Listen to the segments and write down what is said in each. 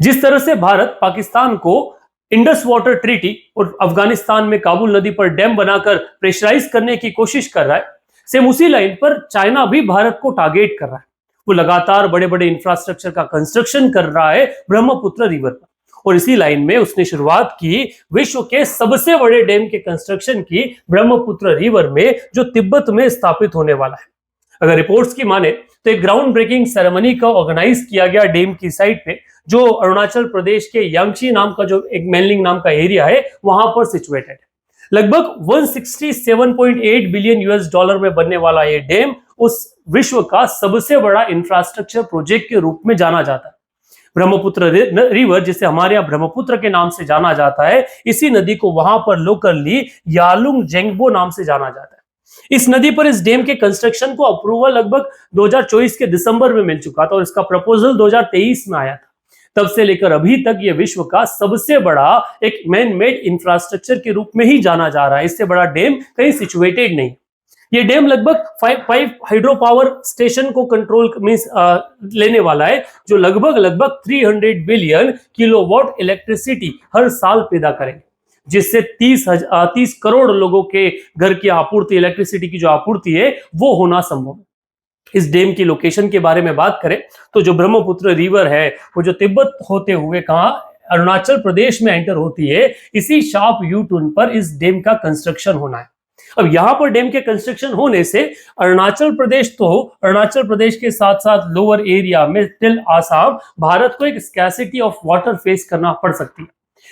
जिस तरह से भारत पाकिस्तान को इंडस वाटर ट्रीटी और अफगानिस्तान में काबुल नदी पर डैम बनाकर प्रेशराइज करने की कोशिश कर रहा है, सेम उसी लाइन पर चाइना भी भारत को टारगेट कर रहा है। वो लगातार बड़े बड़े इंफ्रास्ट्रक्चर का कंस्ट्रक्शन कर रहा है ब्रह्मपुत्र रिवर पर, और इसी लाइन में उसने शुरुआत की विश्व के सबसे बड़े डैम के कंस्ट्रक्शन की ब्रह्मपुत्र रिवर में, जो तिब्बत में स्थापित होने वाला है। अगर रिपोर्ट्स की माने तो एक ग्राउंड ब्रेकिंग सेरेमनी का ऑर्गेनाइज किया गया डैम की साइट पे, जो अरुणाचल प्रदेश के यांगची नाम का जो एक मेनलिंग नाम का एरिया है वहां पर सिचुएटेड। लगभग 167.8 बिलियन यूएस डॉलर में बनने वाला ये डैम उस विश्व का सबसे बड़ा इंफ्रास्ट्रक्चर प्रोजेक्ट के रूप में जाना जाता है। ब्रह्मपुत्र रिवर, जिसे हमारे यहाँ ब्रह्मपुत्र के नाम से जाना जाता है, इसी नदी को वहां पर लोकली यालुंग जेंगबो नाम से जाना जाता है। इस नदी पर इस डैम के कंस्ट्रक्शन को अप्रूवल लगभग 2024 के दिसंबर में मिल चुका था और इसका प्रपोजल 2023 में आया था। तब से लेकर अभी तक ये विश्व का सबसे बड़ा एक मैन मेड इंफ्रास्ट्रक्चर के रूप में ही जाना जा रहा है। इससे बड़ा डैम कहीं सिचुएटेड नहीं। ये डैम लगभग 5 हाइड्रो पावर स्टेशन को कंट्रोल लेने वाला है, जो लगभग 300 बिलियन किलोवाट इलेक्ट्रिसिटी हर साल पैदा करेंगे, जिससे 30 करोड़ लोगों के घर की आपूर्ति, इलेक्ट्रिसिटी की जो आपूर्ति है वो होना संभव है। इस डैम की लोकेशन के बारे में बात करें तो जो ब्रह्मपुत्र रिवर है वो जो तिब्बत होते हुए कहां अरुणाचल प्रदेश में एंटर होती है, इसी शार्प यू टर्न पर इस डैम का कंस्ट्रक्शन होना है। अब यहां पर डैम के कंस्ट्रक्शन होने से अरुणाचल प्रदेश के साथ साथ लोअर एरिया में टिल आसाम भारत को एक स्कैसिटी ऑफ वाटर फेस करना पड़ सकती है,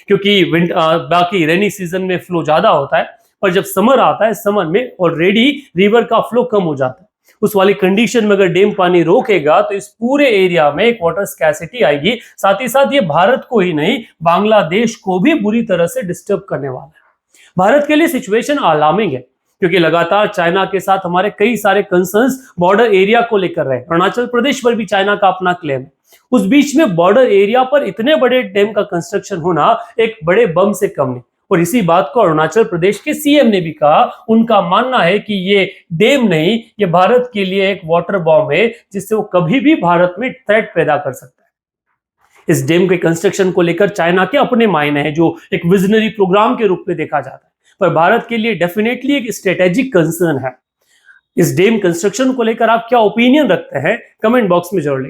क्योंकि बाकी रेनी सीजन में फ्लो ज्यादा होता है, पर जब समर आता है समर में ऑलरेडी रिवर का फ्लो कम हो जाता है। उस वाली कंडीशन में अगर डैम पानी रोकेगा तो इस पूरे एरिया में एक वाटर स्कैसिटी आएगी। साथ ही साथ ये भारत को ही नहीं बांग्लादेश को भी बुरी तरह से डिस्टर्ब करने वाला है। भारत के लिए सिचुएशन अलार्मिंग है, क्योंकि लगातार चाइना के साथ हमारे कई सारे कंसर्न्स बॉर्डर एरिया को लेकर रहे। अरुणाचल प्रदेश पर भी चाइना का अपना क्लेम है। उस बीच में बॉर्डर एरिया पर इतने बड़े डैम का कंस्ट्रक्शन होना एक बड़े बम से कम नहीं। और इसी बात को अरुणाचल प्रदेश के सीएम ने भी कहा। उनका मानना है कि ये डैम नहीं, ये भारत के लिए एक वाटर बॉम्ब है, जिससे वो कभी भी भारत में थ्रेट पैदा कर सकता है। इस डैम के कंस्ट्रक्शन को लेकर चाइना के अपने मायने हैं, जो एक विजनरी प्रोग्राम के रूप में देखा जाता है, पर भारत के लिए डेफिनेटली एक स्ट्रेटेजिक कंसर्न है। इस डैम कंस्ट्रक्शन को लेकर आप क्या ओपिनियन रखते हैं, कमेंट बॉक्स में जरूर लिखें।